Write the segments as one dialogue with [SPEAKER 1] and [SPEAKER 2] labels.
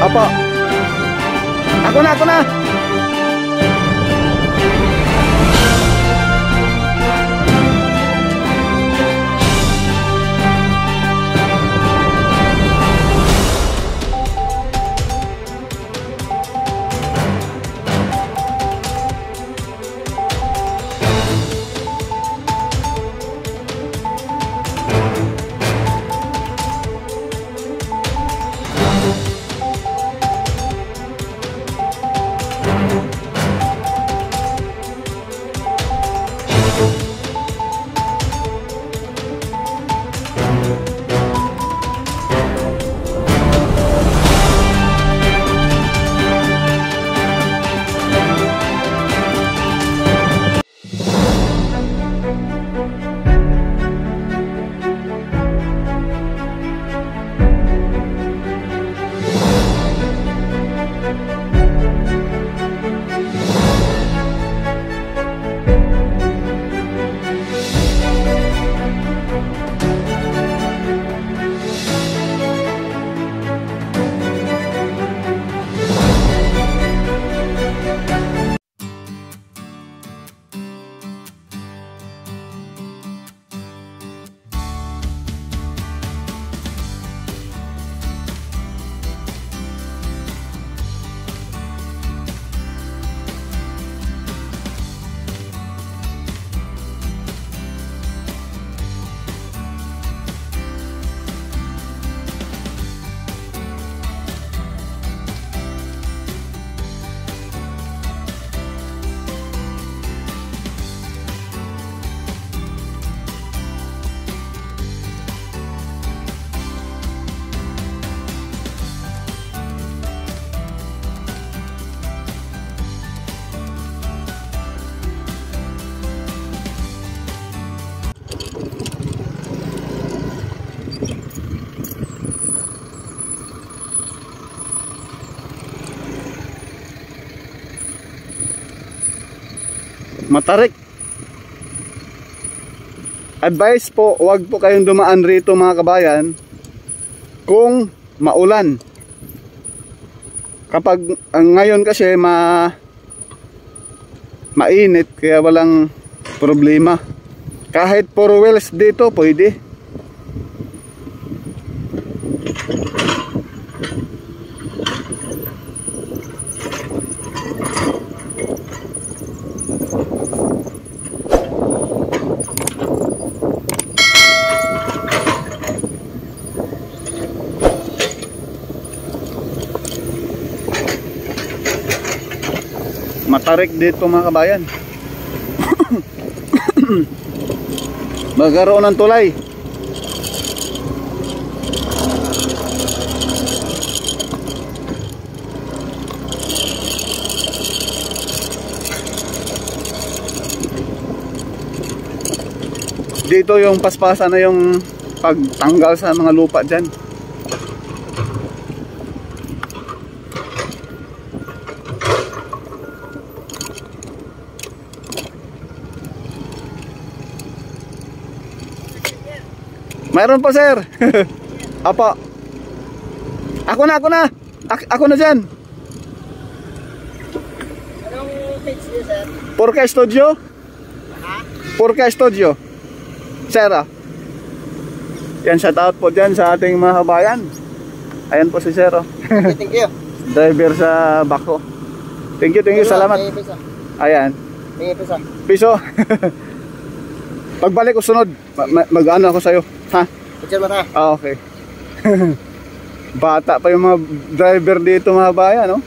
[SPEAKER 1] Opo. Ako na, ako na. Matarik. Advice po, huwag po kayong dumaan rito mga kabayan kung maulan. Kapag ngayon kasi mainit, kaya walang problema. Kahit 4 wheels dito pwede. Matarik dito mga kabayan. Magkaroon ng tulay. Dito yung paspasan na yung pagtanggal sa mga lupa dyan. Mayroon po sir. Apo. Ako na. Ako na dyan.
[SPEAKER 2] Anong page niyo sir?
[SPEAKER 1] Porca Studio.
[SPEAKER 2] Ha?
[SPEAKER 1] Porca Studio. Sir yan, shout out po dyan sa ating mga kabayan. Ayan po si sir.
[SPEAKER 2] Thank you.
[SPEAKER 1] Driver sa Bako. Thank you, salamat. Ayan. Piso. Pagbalik ko sunod, mag-ano ako sa'yo. Ha?
[SPEAKER 2] Picture mo na.
[SPEAKER 1] Ah, okay. Bata pa yung mga driver dito mga bayan, no?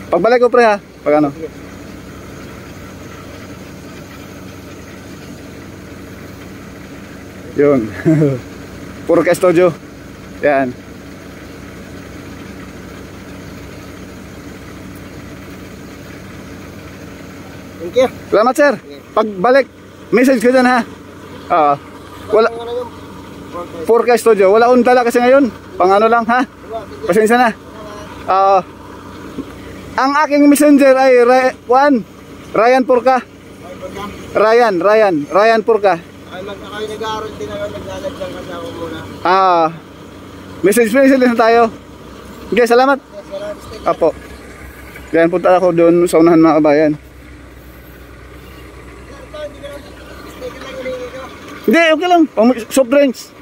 [SPEAKER 1] Pagbalik ko pre ha, pag ano. Yun. Porca Studio. Yan.
[SPEAKER 2] Thank you.
[SPEAKER 1] Salamat sir. Pagbalik, message ko dyan ha. Wala. Porca Studio. Wala akong dala kasi ngayon. Pang ano lang ha. Pasensya na. Ang aking messenger ay Ryan Porca. Ryan Porca.
[SPEAKER 2] Ay magkakayo nag-aaral din ako, naglalagyan ka na ako muna.
[SPEAKER 1] Message na tayo. Okay, salamat. Apo. Yan, punta ako doon sa unahan mga kabayan. Hindi, okay lang. Soft drinks.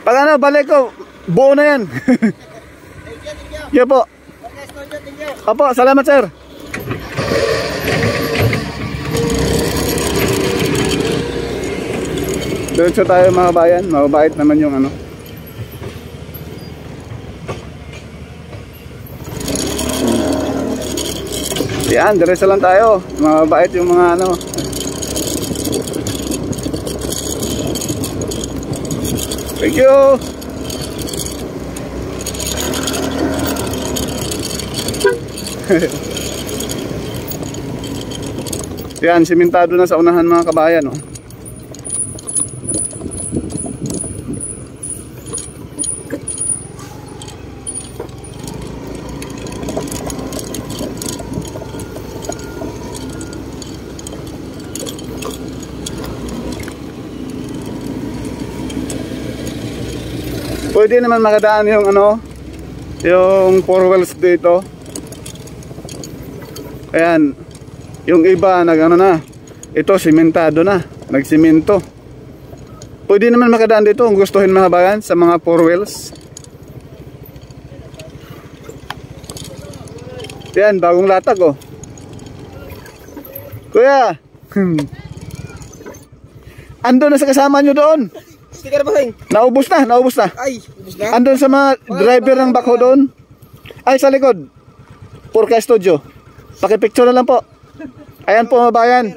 [SPEAKER 1] Pag ano, balik ko, buo na yan. Yan po. Apo, salamat sir. Diretso tayo mga kabayan. Mababait naman yung ano. Yan, diretso lang tayo. Mababait yung mga ano. Thank you. Yan, simentado na sa unahan mga kabayan, oh. Pwede naman makadaan yung ano, yung 4 wheels dito. Ayan, yung iba nag ano na, ito simentado na, nagsimento. Pwede naman makadaan dito kung gustuhin mga kabayan sa mga 4 wheels. Ayan, bagong latag oh. Kuya, ando na sa kasama nyo doon.
[SPEAKER 2] Sticker ba sing?
[SPEAKER 1] Naubos na, naubos na.
[SPEAKER 2] Ay, ubus na.
[SPEAKER 1] Andun sa mga driver ng backhoe doon. Ay, sa likod. Purka Studio. Pakipicture na lang po. Ayan po mga bayan.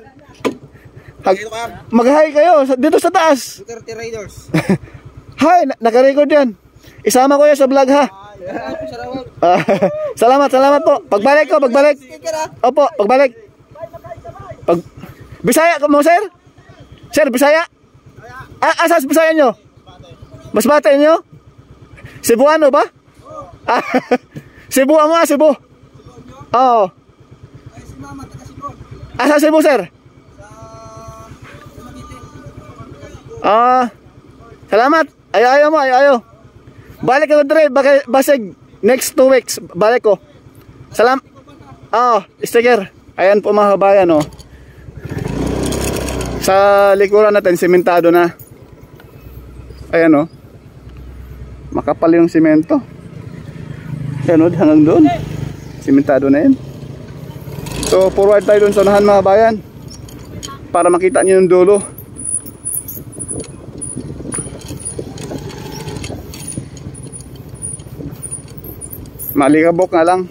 [SPEAKER 1] Mag-hi kayo dito sa taas.
[SPEAKER 2] Duterte Raiders.
[SPEAKER 1] Hi, naka-record yan. Isama ko yan sa vlog ha. Salamat, salamat po. Pagbalik ko, pagbalik. Opo, pagbalik. Bisaya mo sir? Sir, Bisaya? Asas Bisaya nyo? Mas bata nyo? Cebuano ba? Cebu mo, Cebu. Oo. Asa Cebu sir? Salamat. Ayaw mo, ayaw. Balik ako dre, basig next 2 weeks. Balik ko. Sticker. Ayan po mga kabayan oh. Sa likuran natin simentado na. Ayan oh. Makapal yung simento. Ayan oh, hanggang doon. Simentado na yan. So forward tayo doon sa unahan mga kabayan, para makita niyo yung dulo. Malikabok nga lang.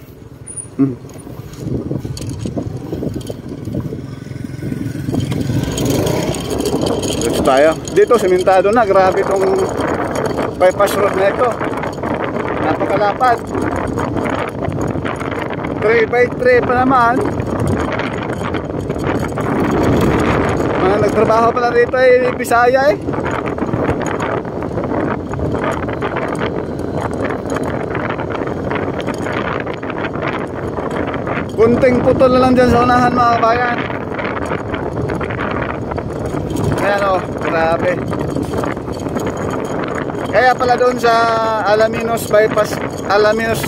[SPEAKER 1] Dito tayo. Dito simentado na. Grabe itong bypass road na ito. Napakalapad. 3x3 pa naman. Mga nagtrabaho pala rito ay Bisaya eh. Kunting putol na lang dyan sa unahan mga kabayan. Ayan o, grabe. Kaya pala doon sa Alaminos bypass, Alaminos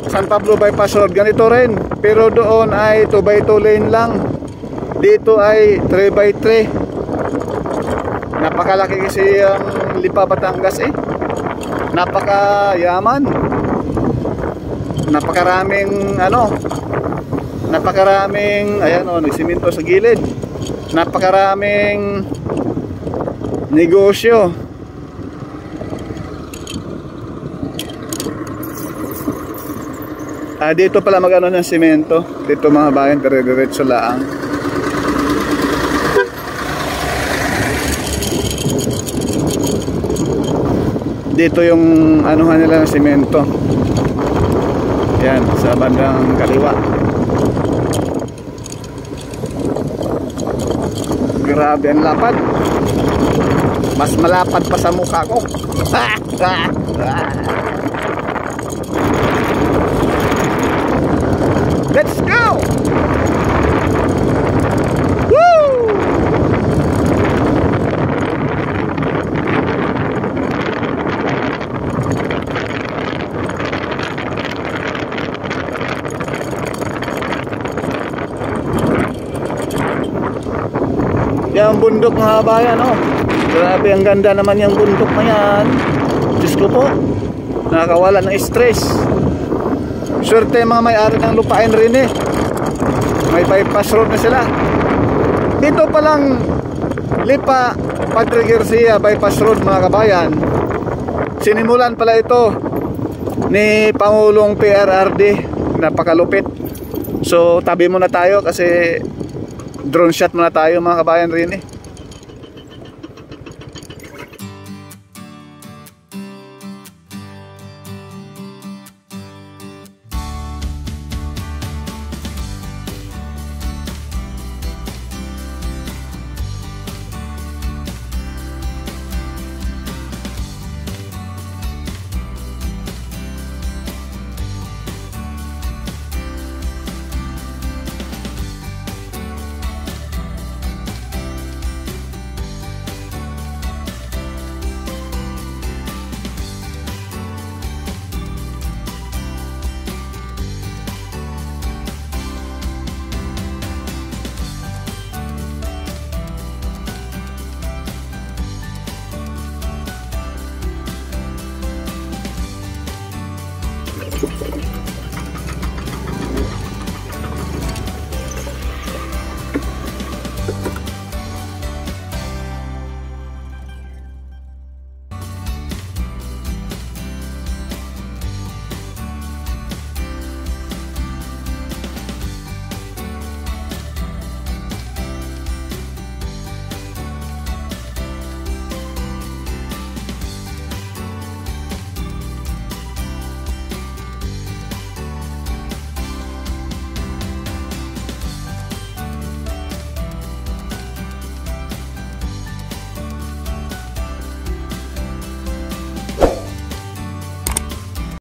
[SPEAKER 1] San Pablo bypass road, ganito rin. Pero doon ay 2x2 lane lang. Dito ay 3x3. Napakalaki kasi ang Lipa Batangas eh. Napakayaman. Napakaraming ano, napakaraming ayan o, nagsimento sa gilid. Napakaraming negosyo. Dito pala magano ng simento. Dito mga bayan, dire-diretso laang. Dito yung anuhan nila ng simento. Yan, sa bandang kaliwa. Grabe ang lapad. Mas malapad pa sa mukha ko. Let's go! Woo! yung bundok mga kabayan, oh. Grabe, ang ganda naman yung bundok na yan. Diyos ko po, nakakawala ng stress. Swerte yung mga may-ari ng lupain rin eh. May bypass road na sila. Ito palang Lipa Padre Garcia bypass road mga kabayan, sinimulan pala ito ni Pangulong PRRD. Napakalupit. So tabi muna tayo kasi drone shot muna tayo mga kabayan rin eh.